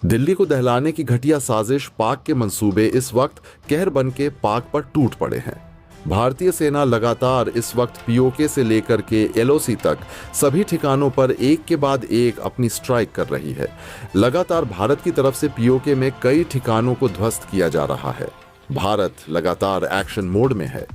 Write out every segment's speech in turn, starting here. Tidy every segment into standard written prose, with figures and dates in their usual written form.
दिल्ली को दहलाने की घटिया साजिश पाक के मंसूबे इस वक्त कहर बन के पाक पर टूट पड़े हैं। भारतीय सेना लगातार इस वक्त पीओके से लेकर के एलओसी तक सभी ठिकानों पर एक के बाद एक अपनी स्ट्राइक कर रही है। लगातार भारत की तरफ से पीओके में कई ठिकानों को ध्वस्त किया जा रहा है। भारत लगातार एक्शन मोड में है।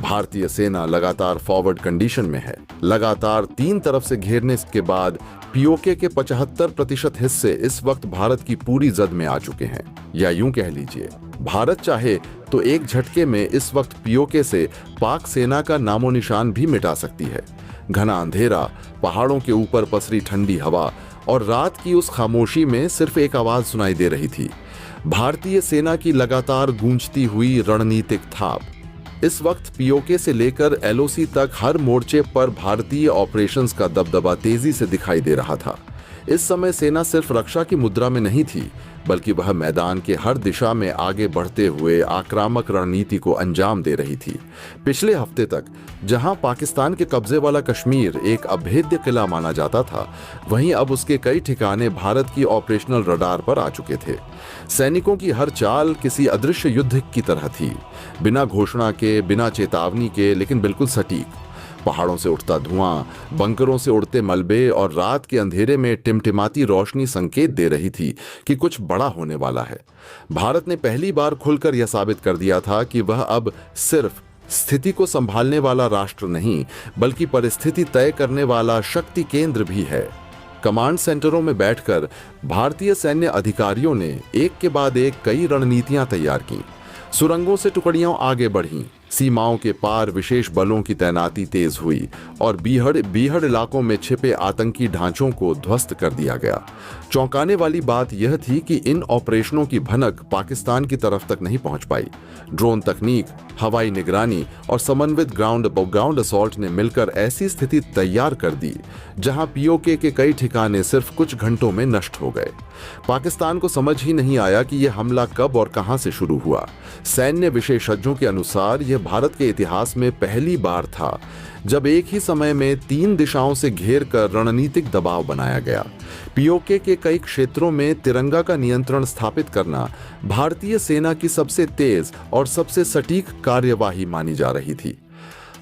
भारतीय सेना लगातार फॉरवर्ड कंडीशन में है। लगातार 3 तरफ से घेरने के बाद पीओके के 75% हिस्से इस वक्त भारत की पूरी जद में आ चुके हैं। या यूं कह लीजिए, भारत चाहे तो एक झटके में इस वक्त पीओके से पाक सेना का नामो निशान भी मिटा सकती है। घना अंधेरा, पहाड़ों के ऊपर पसरी ठंडी हवा और रात की उस खामोशी में सिर्फ एक आवाज सुनाई दे रही थी, भारतीय सेना की लगातार गूंजती हुई रणनीतिक थाप। इस वक्त पीओके से लेकर एलओसी तक हर मोर्चे पर भारतीय ऑपरेशंस का दबदबा तेजी से दिखाई दे रहा था। इस समय सेना सिर्फ रक्षा की मुद्रा में नहीं थी, बल्कि वह मैदान के हर दिशा में आगे बढ़ते हुए आक्रामक रणनीति को अंजाम दे रही थी। पिछले हफ्ते तक जहां पाकिस्तान के कब्जे वाला कश्मीर एक अभेद्य किला माना जाता था, वहीं अब उसके कई ठिकाने भारत की ऑपरेशनल रडार पर आ चुके थे। सैनिकों की हर चाल किसी अदृश्य युद्ध की तरह थी, बिना घोषणा के, बिना चेतावनी के, लेकिन बिल्कुल सटीक। पहाड़ों से उठता धुआं, बंकरों से उड़ते मलबे और रात के अंधेरे में टिमटिमाती रोशनी संकेत दे रही थी कि कुछ बड़ा होने वाला है। भारत ने पहली बार खुलकर यह साबित कर दिया था कि वह अब सिर्फ स्थिति को संभालने वाला राष्ट्र नहीं, बल्कि परिस्थिति तय करने वाला शक्ति केंद्र भी है। कमांड सेंटरों में बैठकर भारतीय सैन्य अधिकारियों ने एक के बाद एक कई रणनीतियां तैयार की। सुरंगों से टुकड़ियां आगे बढ़ीं, सीमाओं के पार विशेष बलों की तैनाती तेज हुई और बीहड़ इलाकों में छिपे आतंकी ढांचों को ध्वस्त कर दिया गया। चौंकाने वाली बात यह थी कि इन ऑपरेशनों की भनक पाकिस्तान की तरफ तक नहीं पहुंच पाई। ड्रोन तकनीक, हवाई निगरानी और समन्वित ग्राउंड असॉल्ट ने मिलकर ऐसी स्थिति तैयार कर दी जहां पीओके के कई ठिकाने सिर्फ कुछ घंटों में नष्ट हो गए। पाकिस्तान को समझ ही नहीं आया कि यह हमला कब और कहां से शुरू हुआ। सैन्य विशेषज्ञों के अनुसार यह भारत के इतिहास में पहली बार था जब एक ही समय में 3 दिशाओं से घेर कर रणनीतिक दबाव बनाया गया। पीओके के कई क्षेत्रों में तिरंगा का नियंत्रण स्थापित करना भारतीय सेना की सबसे तेज और सबसे सटीक कार्यवाही मानी जा रही थी।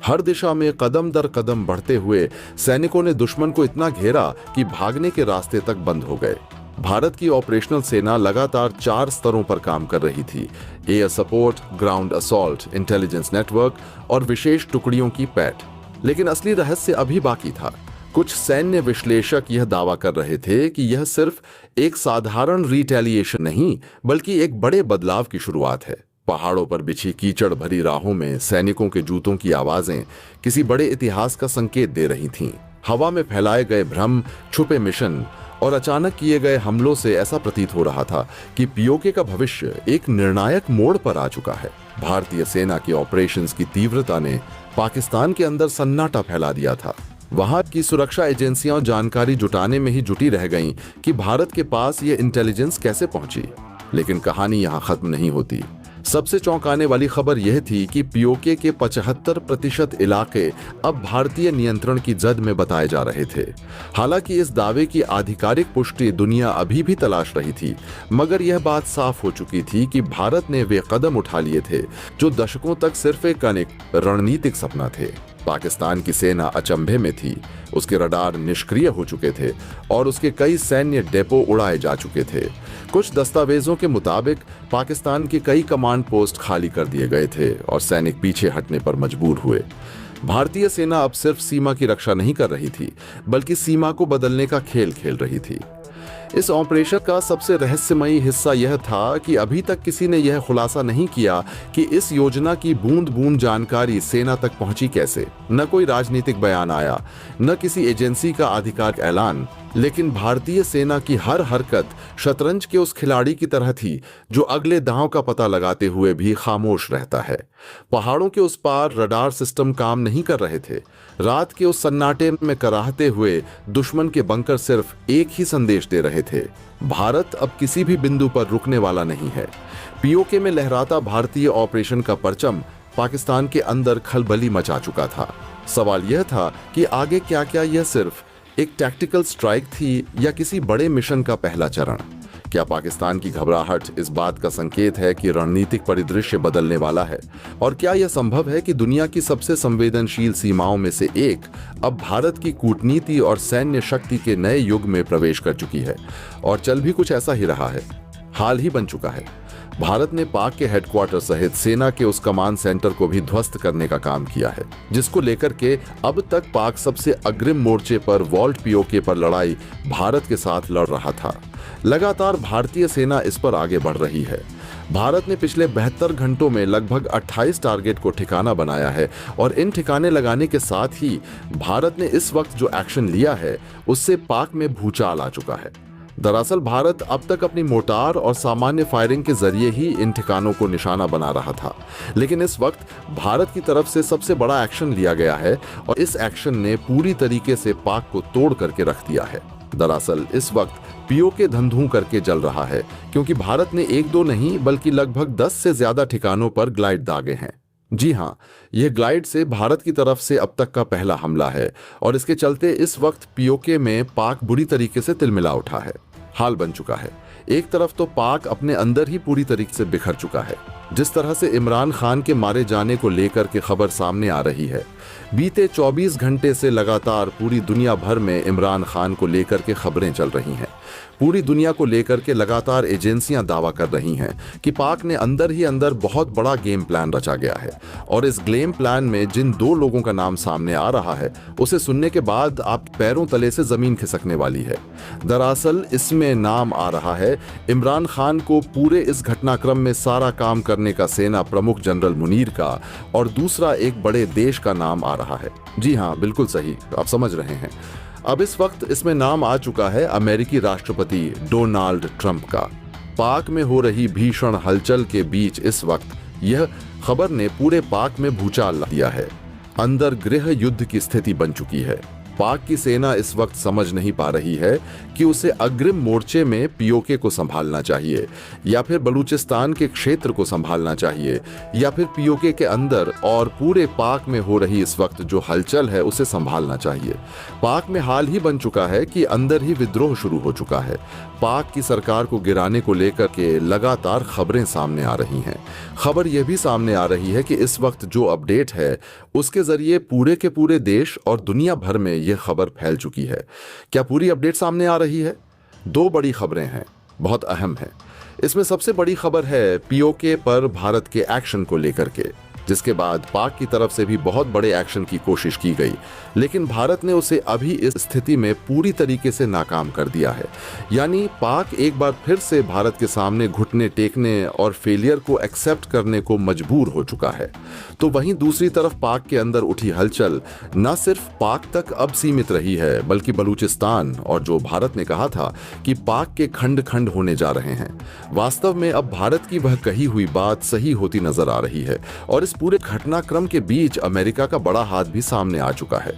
हर दिशा में कदम दर कदम बढ़ते हुए सैनिकों ने दुश्मन को इतना घेरा कि भागने के रास्ते तक बंद हो गए। भारत की ऑपरेशनल सेना लगातार 4 स्तरों पर काम कर रही थी: air support, ground assault, intelligence network और विशेष टुकड़ियों की पैठ। लेकिन असली रहस्य अभी बाकी था। कुछ सैन्य विश्लेषक यह दावा कर रहे थे कि यह सिर्फ एक साधारण रिटेलिएशन नहीं, बल्कि एक बड़े बदलाव की शुरुआत है। पहाड़ों पर बिछी कीचड़ भरी राहों में सैनिकों के जूतों की आवाजें किसी बड़े इतिहास का संकेत दे रही थीं। हवा में फैलाए गए भ्रम, छुपे मिशन और अचानक किए गए हमलों से ऐसा प्रतीत हो रहा था कि पीओके का भविष्य एक निर्णायक मोड़ पर आ चुका है। भारतीय सेना की ऑपरेशंस की तीव्रता ने पाकिस्तान के अंदर सन्नाटा फैला दिया था। वहां की सुरक्षा एजेंसियां जानकारी जुटाने में ही जुटी रह गईं कि भारत के पास ये इंटेलिजेंस कैसे पहुंची। लेकिन कहानी यहां खत्म नहीं होती। सबसे चौंकाने वाली खबर यह थी कि पीओके के 75% इलाके अब भारतीय नियंत्रण की जद में बताए जा रहे थे। हालांकि इस दावे की आधिकारिक पुष्टि दुनिया अभी भी तलाश रही थी, मगर यह बात साफ हो चुकी थी कि भारत ने वे कदम उठा लिए थे जो दशकों तक सिर्फ एक रणनीतिक सपना थे। पाकिस्तान की सेना अचंभे में थी। उसके रडार निष्क्रिय हो चुके थे और उसके कई सैन्य डेपो उड़ाए जा चुके थे। कुछ दस्तावेजों के मुताबिक पाकिस्तान के कई कमांड पोस्ट खाली कर दिए गए थे और सैनिक पीछे हटने पर मजबूर हुए। भारतीय सेना अब सिर्फ सीमा की रक्षा नहीं कर रही थी, बल्कि सीमा को बदलने का खेल खेल रही थी। इस ऑपरेशन का सबसे रहस्यमयी हिस्सा यह था कि अभी तक किसी ने यह खुलासा नहीं किया कि इस योजना की बूंद बूंद जानकारी सेना तक पहुंची कैसे। न कोई राजनीतिक बयान आया, न किसी एजेंसी का आधिकारिक ऐलान, लेकिन भारतीय सेना की हर हरकत शतरंज के उस खिलाड़ी की तरह थी जो अगले दांव का पता लगाते हुए भी खामोश रहता है। पहाड़ों के उस पार रडार सिस्टम काम नहीं कर रहे थे। रात के उस सन्नाटे में कराहते हुए दुश्मन के बंकर सिर्फ एक ही संदेश दे रहे थे: भारत अब किसी भी बिंदु पर रुकने वाला नहीं है। पीओके में लहराता भारतीय ऑपरेशन का परचम पाकिस्तान के अंदर खलबली मचा चुका था। सवाल यह था कि आगे क्या क्या यह सिर्फ एक टैक्टिकल स्ट्राइक थी या किसी बड़े मिशन का पहला चरण। क्या पाकिस्तान की घबराहट इस बात का संकेत है कि रणनीतिक परिदृश्य बदलने वाला है? और क्या यह संभव है कि दुनिया की सबसे संवेदनशील सीमाओं में से एक अब भारत की कूटनीति और सैन्य शक्ति के नए युग में प्रवेश कर चुकी है? और चल भी कुछ ऐसा ही रहा है, हाल ही बन चुका है। भारत ने पाक के हेडक्वार्टर सहित सेना के उस कमांड सेंटर को भी ध्वस्त करने का काम किया है, जिसको लेकर के अब तक पाक सबसे अग्रिम मोर्चे पर वॉल्ट पीओके पर लड़ाई भारत के साथ लड़ रहा था। लगातार भारतीय सेना इस पर आगे बढ़ रही है। भारत ने पिछले 72 घंटों में लगभग 28 टारगेट को ठिकाना बनाया है और इन ठिकाने लगाने के साथ ही भारत ने इस वक्त जो एक्शन लिया है उससे पाक में भूचाल आ चुका है। दरअसल भारत अब तक अपनी मोटार और सामान्य फायरिंग के जरिए ही इन ठिकानों को निशाना बना रहा था, लेकिन इस वक्त भारत की तरफ से सबसे बड़ा एक्शन लिया गया है और इस एक्शन ने पूरी तरीके से पाक को तोड़ करके रख दिया है। दरअसल इस वक्त पीओके धंधू करके जल रहा है, क्योंकि भारत ने एक दो नहीं बल्कि लगभग 10 से ज्यादा ठिकानों पर ग्लाइड दागे हैं। जी हाँ, यह ग्लाइड से भारत की तरफ से अब तक का पहला हमला है और इसके चलते इस वक्त पीओके में पाक बुरी तरीके से तिलमिला उठा है, हाल बन चुका है। एक तरफ तो पाक अपने अंदर ही पूरी तरीके से बिखर चुका है। जिस तरह से इमरान खान के मारे जाने को लेकर के खबर सामने आ रही है, बीते 24 घंटे से लगातार पूरी दुनिया भर में इमरान खान को लेकर के खबरें चल रही हैं। पूरी दुनिया को लेकर के लगातार एजेंसियां दावा कर रही हैं कि पाक ने अंदर ही अंदर बहुत बड़ा गेम प्लान रचा गया है और इस गेम प्लान में जिन दो लोगों का नाम सामने आ रहा है उसे सुनने के बाद आपके पैरों तले से जमीन खिसकने वाली है। दरअसल इसमें नाम आ रहा है इमरान खान को पूरे इस घटनाक्रम में सारा काम करने का सेना प्रमुख जनरल मुनीर का, और दूसरा एक बड़े देश का नाम आ रहा है। जी हाँ, बिल्कुल सही, आप समझ रहे हैं। अब इस वक्त इसमें नाम आ चुका है अमेरिकी राष्ट्रपति डोनाल्ड ट्रंप का। पाक में हो रही भीषण हलचल के बीच इस वक्त यह खबर ने पूरे पाक में भूचाल ला दिया है। अंदर गृह युद्ध की स्थिति बन चुकी है। पाक की सेना इस वक्त समझ नहीं पा रही है कि उसे अग्रिम मोर्चे में पीओके को संभालना चाहिए या फिर बलूचिस्तान के क्षेत्र को संभालना चाहिए या फिर पीओके के अंदर और पूरे पाक में हो रही इस वक्त जो हलचल है उसे संभालना चाहिए। पाक में हाल ही बन चुका है कि अंदर ही विद्रोह शुरू हो चुका है। पाक की सरकार को गिराने को लेकर के लगातार खबरें सामने आ रही हैं। खबर यह भी सामने आ रही है कि इस वक्त जो अपडेट है उसके जरिए पूरे के पूरे देश और दुनिया भर में यह खबर फैल चुकी है। क्या पूरी अपडेट सामने आ रही है? दो बड़ी खबरें हैं, बहुत अहम है। इसमें सबसे बड़ी खबर है पीओके पर भारत के एक्शन को लेकर के, जिसके बाद पाक की तरफ से भी बहुत बड़े एक्शन की कोशिश की गई, लेकिन भारत ने उसे अभी इस स्थिति में पूरी तरीके से नाकाम कर दिया है। यानी पाक एक बार फिर से भारत के सामने घुटने टेकने और फेलियर को एक्सेप्ट करने को मजबूर हो चुका है। तो वहीं दूसरी तरफ पाक के अंदर उठी हलचल न सिर्फ पाक तक अब सीमित रही है, बल्कि बलूचिस्तान और जो भारत ने कहा था कि पाक के खंड खंड होने जा रहे हैं, वास्तव में अब भारत की वह कही हुई बात सही होती नजर आ रही है। और इस पूरे घटनाक्रम के बीच अमेरिका का बड़ा हाथ भी सामने आ चुका है।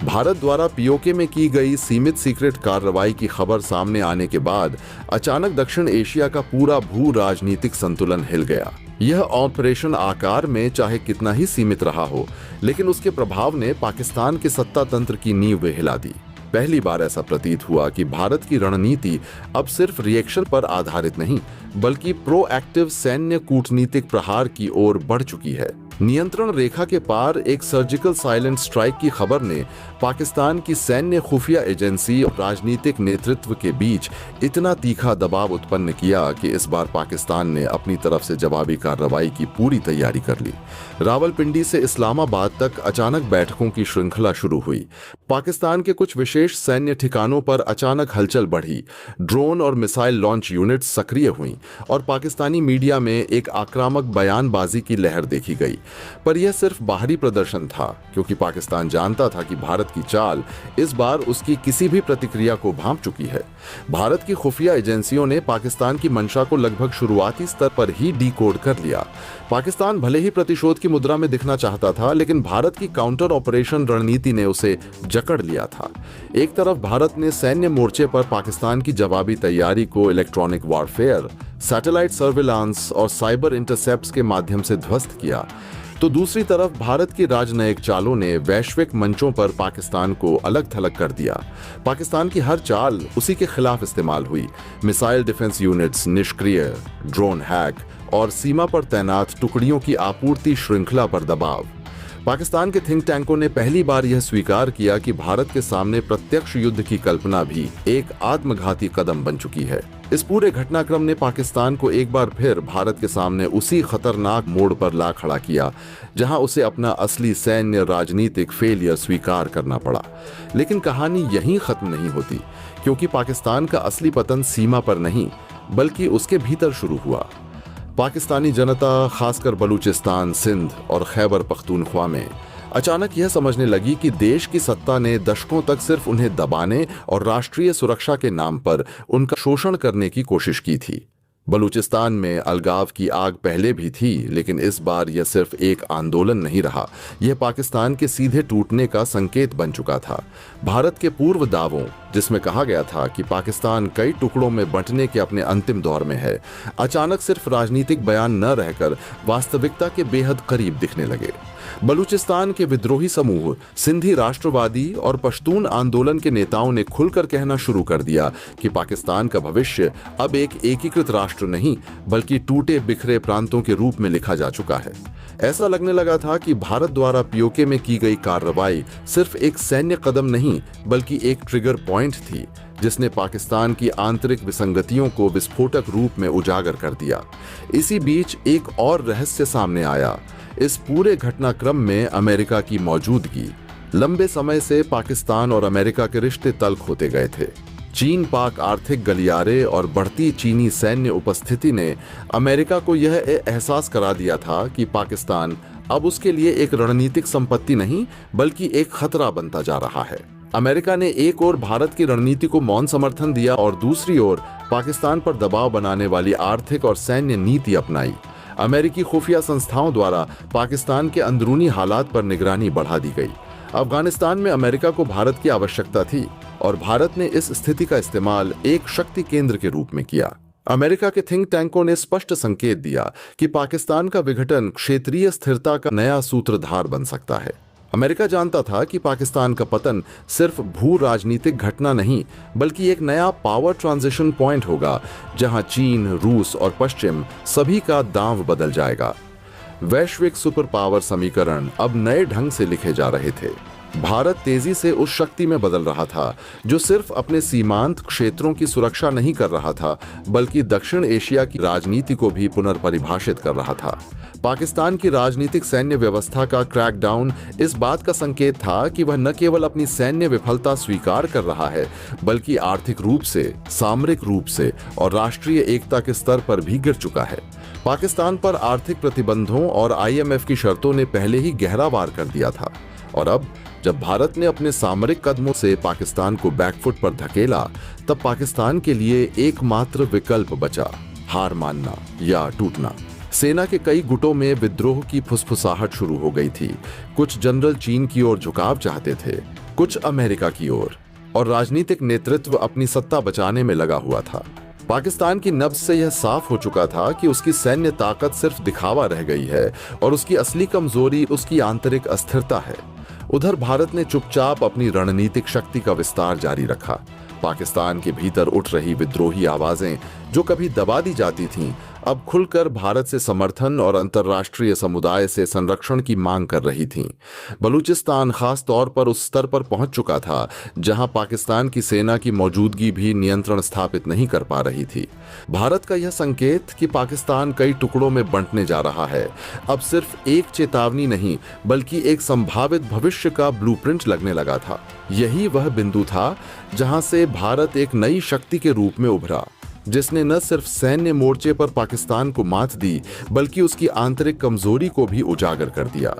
भारत द्वारा पीओके में की गई सीमित सीक्रेट कार्रवाई की खबर सामने आने के बाद अचानक दक्षिण एशिया का पूरा भू राजनीतिक संतुलन हिल गया। यह ऑपरेशन आकार में चाहे कितना ही सीमित रहा हो, लेकिन उसके प्रभाव ने पाकिस्तान के सत्ता तंत्र की नींव हिला दी। पहली बार ऐसा प्रतीत हुआ कि भारत की रणनीति अब सिर्फ रिएक्शन पर आधारित नहीं, बल्कि प्रोएक्टिव सैन्य कूटनीतिक प्रहार की ओर बढ़ चुकी है। नियंत्रण रेखा के पार एक सर्जिकल साइलेंट स्ट्राइक की खबर ने पाकिस्तान की सैन्य खुफिया एजेंसी और राजनीतिक नेतृत्व के बीच इतना तीखा दबाव उत्पन्न किया कि इस बार पाकिस्तान ने अपनी तरफ से जवाबी कार्रवाई की पूरी तैयारी कर ली। रावलपिंडी से इस्लामाबाद तक अचानक बैठकों की श्रृंखला शुरू हुई। पाकिस्तान के कुछ विशेष सैन्य ठिकानों पर अचानक हलचल बढ़ी। ड्रोन और मिसाइल लॉन्च यूनिट सक्रिय हुई और पाकिस्तानी मीडिया में एक आक्रामक बयानबाजी की लहर देखी गई। पर यह सिर्फ बाहरी प्रदर्शन था, क्योंकि पाकिस्तान जानता था कि भारत की चाल इस बार उसकी किसी भी प्रतिक्रिया को भांप चुकी है। भारत की खुफिया एजेंसियों ने पाकिस्तान की मंशा को लगभग शुरुआती स्तर पर ही डीकोड कर लिया। पाकिस्तान भले ही प्रतिशोध की मुद्रा में दिखना चाहता था, लेकिन भारत की काउंटर ऑपरेशन रणनीति ने उसे जकड़ लिया था। एक तरफ भारत ने सैन्य मोर्चे पर पाकिस्तान की जवाबी तैयारी को इलेक्ट्रॉनिक वॉरफेयर, सैटेलाइट सर्विलांस और साइबर इंटरसेप्ट्स के माध्यम से ध्वस्त किया। तो दूसरी तरफ भारत की राजनयिक चालों ने वैश्विक मंचों पर पाकिस्तान को अलग थलग कर दिया। पाकिस्तान की हर चाल उसी के खिलाफ इस्तेमाल हुई। मिसाइल डिफेंस यूनिट्स, निष्क्रिय ड्रोन हैक और सीमा पर तैनात टुकड़ियों की आपूर्ति श्रृंखला पर दबाव। पाकिस्तान के थिंक टैंकों ने पहली बार यह स्वीकार किया कि भारत के सामने प्रत्यक्ष युद्ध की कल्पना भी एक आत्मघाती कदम बन चुकी है। इस पूरे घटनाक्रम ने पाकिस्तान को एक बार फिर भारत के सामने उसी खतरनाक मोड़ पर ला खड़ा किया जहां उसे अपना असली सैन्य राजनीतिक फेलियर स्वीकार करना पड़ा। लेकिन कहानी यहीं खत्म नहीं होती, क्योंकि पाकिस्तान का असली पतन सीमा पर नहीं बल्कि उसके भीतर शुरू हुआ। पाकिस्तानी जनता, खासकर बलूचिस्तान, सिंध और खैबर पख्तूनख्वा में अचानक यह समझने लगी कि देश की सत्ता ने दशकों तक सिर्फ उन्हें दबाने और राष्ट्रीय सुरक्षा के नाम पर उनका शोषण करने की कोशिश की थी। बलूचिस्तान में अलगाव की आग पहले भी थी, लेकिन इस बार यह सिर्फ एक आंदोलन नहीं रहा, यह पाकिस्तान के सीधे टूटने का संकेत बन चुका था। भारत के पूर्व दावों, जिसमें कहा गया था कि पाकिस्तान कई टुकड़ों में बंटने के अपने अंतिम दौर में है, अचानक सिर्फ राजनीतिक बयान न रहकर वास्तविकता के बेहद करीब दिखने लगे। बलूचिस्तान के विद्रोही समूह, सिंधी राष्ट्रवादी और पश्तून आंदोलन के नेताओं ने खुलकर कहना शुरू कर दिया कि पाकिस्तान का भविष्य अब एक एकीकृत राष्ट्र नहीं बल्कि टूटे बिखरे प्रांतों के रूप में लिखा जा चुका है। ऐसा लगने लगा था कि भारत द्वारा पीओके में की गई कार्रवाई सिर्फ एक सैन्य कदम नहीं बल्कि एक ट्रिगर पॉइंट थी, जिसने पाकिस्तान की आंतरिक विसंगतियों को विस्फोटक रूप में उजागर कर दिया। इसी बीच एक और रहस्य सामने आया। इस पूरे घटनाक्रम में अमेरिका की मौजूदगी। लंबे समय से पाकिस्तान और अमेरिका के रिश्ते तल्ख होते गए थे। चीन पाक आर्थिक गलियारे और बढ़ती चीनी सैन्य उपस्थिति ने अमेरिका को यह एहसास करा दिया था कि पाकिस्तान अब उसके लिए एक रणनीतिक संपत्ति नहीं बल्कि एक खतरा बनता जा रहा है। अमेरिका ने एक ओर भारत की रणनीति को मौन समर्थन दिया और दूसरी ओर पाकिस्तान पर दबाव बनाने वाली आर्थिक और सैन्य नीति अपनाई। अमेरिकी खुफिया संस्थाओं द्वारा पाकिस्तान के अंदरूनी हालात पर निगरानी बढ़ा दी गई। अफगानिस्तान में अमेरिका को भारत की आवश्यकता थी और भारत ने इस स्थिति का इस्तेमाल एक शक्ति केंद्र के रूप में किया। अमेरिका के थिंक टैंकों ने स्पष्ट संकेत दिया कि पाकिस्तान का विघटन क्षेत्रीय स्थिरता का नया सूत्रधार बन सकता है। अमेरिका जानता था कि पाकिस्तान का पतन सिर्फ भू राजनीतिक घटना नहीं बल्कि एक नया पावर ट्रांजिशन पॉइंट होगा, जहां चीन, रूस और पश्चिम सभी का दांव बदल जाएगा। वैश्विक सुपर पावर समीकरण अब नए ढंग से लिखे जा रहे थे। भारत तेजी से उस शक्ति में बदल रहा था जो सिर्फ अपने सीमांत क्षेत्रों की सुरक्षा नहीं कर रहा था बल्कि दक्षिण एशिया की राजनीति को भी पुनर्परिभाषित कर रहा था। पाकिस्तान की राजनीतिक सैन्य व्यवस्था का क्रैकडाउन इस बात का संकेत था कि वह न केवल अपनी सैन्य विफलता स्वीकार कर रहा है बल्कि आर्थिक रूप से, सामरिक रूप से और राष्ट्रीय एकता के स्तर पर भी गिर चुका है। पाकिस्तान पर आर्थिक प्रतिबंधों और आईएमएफ की शर्तों ने पहले ही गहरा वार कर दिया था और अब जब भारत ने अपने सामरिक कदमों से पाकिस्तान को बैकफुट पर धकेला, तब पाकिस्तान के लिए एकमात्र विकल्प बचा, हार मानना या टूटना। सेना के कई गुटों में विद्रोह की फुसफुसाहट शुरू हो गई थी। कुछ जनरल चीन की ओर झुकाव चाहते थे, कुछ अमेरिका की ओर, और राजनीतिक नेतृत्व अपनी सत्ता बचाने में लगा हुआ था। पाकिस्तान की नब्ज से यह साफ हो चुका था कि उसकी सैन्य ताकत सिर्फ दिखावा रह गई है और उसकी असली कमजोरी उसकी आंतरिक अस्थिरता है। उधर भारत ने चुपचाप अपनी रणनीतिक शक्ति का विस्तार जारी रखा। पाकिस्तान के भीतर उठ रही विद्रोही आवाजें जो कभी दबा दी जाती थीं, अब खुलकर भारत से समर्थन और अंतर्राष्ट्रीय समुदाय से संरक्षण की मांग कर रही थीं। बलूचिस्तान खास तौर पर उस स्तर पर पहुंच चुका था जहां पाकिस्तान की सेना की मौजूदगी भी नियंत्रण स्थापित नहीं कर पा रही थी। भारत का यह संकेत कि पाकिस्तान कई टुकड़ों में बंटने जा रहा है अब सिर्फ एक चेतावनी नहीं बल्कि एक संभावित भविष्य का ब्लूप्रिंट लगने लगा था। यही वह बिंदु था जहां से भारत एक नई शक्ति के रूप में उभरा, जिसने न सिर्फ सैन्य मोर्चे पर पाकिस्तान को मात दी बल्कि उसकी आंतरिक कमजोरी को भी उजागर कर दिया।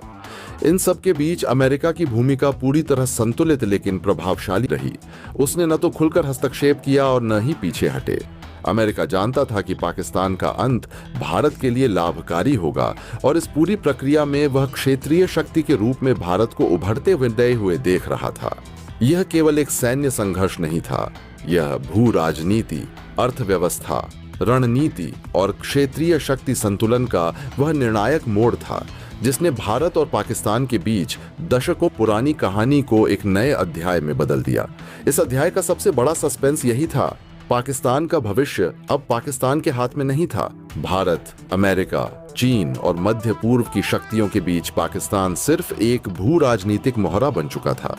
इन सब के बीच अमेरिका की भूमिका पूरी तरह संतुलित लेकिन प्रभावशाली रही। उसने न तो खुलकर हस्तक्षेप किया और न ही पीछे हटे। अमेरिका जानता था कि पाकिस्तान का अंत भारत के लिए लाभकारी होगा और इस पूरी प्रक्रिया में वह क्षेत्रीय शक्ति के रूप में भारत को उभरते हुए देख रहा था। यह केवल एक सैन्य संघर्ष नहीं था, यह भू राजनीति, अर्थव्यवस्था, रणनीति और क्षेत्रीय शक्ति संतुलन का वह निर्णायक मोड़ था जिसने भारत और पाकिस्तान के बीच दशकों पुरानी कहानी को एक नए अध्याय में बदल दिया। इस अध्याय का सबसे बड़ा सस्पेंस यही था, पाकिस्तान का भविष्य अब पाकिस्तान के हाथ में नहीं था। भारत, अमेरिका, चीन और मध्य पूर्व की शक्तियों के बीच पाकिस्तान सिर्फ एक भू राजनीतिक मोहरा बन चुका था।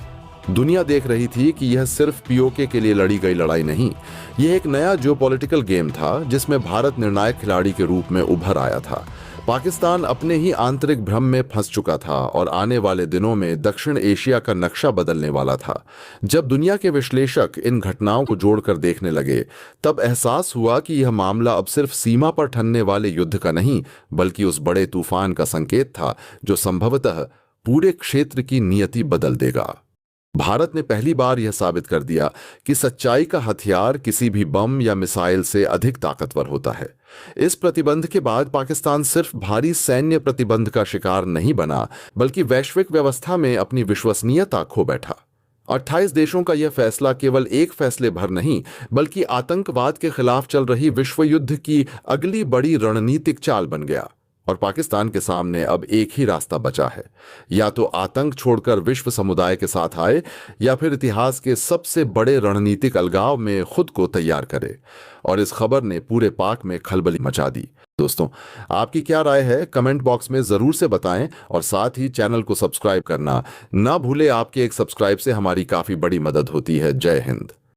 दुनिया देख रही थी कि यह सिर्फ पीओके के लिए लड़ी गई लड़ाई नहीं, यह एक नया जियोपॉलिटिकल गेम था जिसमें भारत निर्णायक खिलाड़ी के रूप में उभर आया था। पाकिस्तान अपने ही आंतरिक भ्रम में फंस चुका था और आने वाले दिनों में दक्षिण एशिया का नक्शा बदलने वाला था। जब दुनिया के विश्लेषक इन घटनाओं को जोड़कर देखने लगे, तब एहसास हुआ कि यह मामला अब सिर्फ सीमा पर ठनने वाले युद्ध का नहीं, बल्कि उस बड़े तूफान का संकेत था जो संभवतः पूरे क्षेत्र की नियति बदल देगा। भारत ने पहली बार यह साबित कर दिया कि सच्चाई का हथियार किसी भी बम या मिसाइल से अधिक ताकतवर होता है। इस प्रतिबंध के बाद पाकिस्तान सिर्फ भारी सैन्य प्रतिबंध का शिकार नहीं बना, बल्कि वैश्विक व्यवस्था में अपनी विश्वसनीयता खो बैठा। 28 देशों का यह फैसला केवल एक फैसले भर नहीं, बल्कि आतंकवाद के खिलाफ चल रही विश्व युद्ध की अगली बड़ी रणनीतिक चाल बन गया। और पाकिस्तान के सामने अब एक ही रास्ता बचा है, या तो आतंक छोड़कर विश्व समुदाय के साथ आए, या फिर इतिहास के सबसे बड़े रणनीतिक अलगाव में खुद को तैयार करे। और इस खबर ने पूरे पाक में खलबली मचा दी। दोस्तों, आपकी क्या राय है कमेंट बॉक्स में जरूर से बताएं, और साथ ही चैनल को सब्सक्राइब करना ना भूले। आपके एक सब्सक्राइब से हमारी काफी बड़ी मदद होती है। जय हिंद।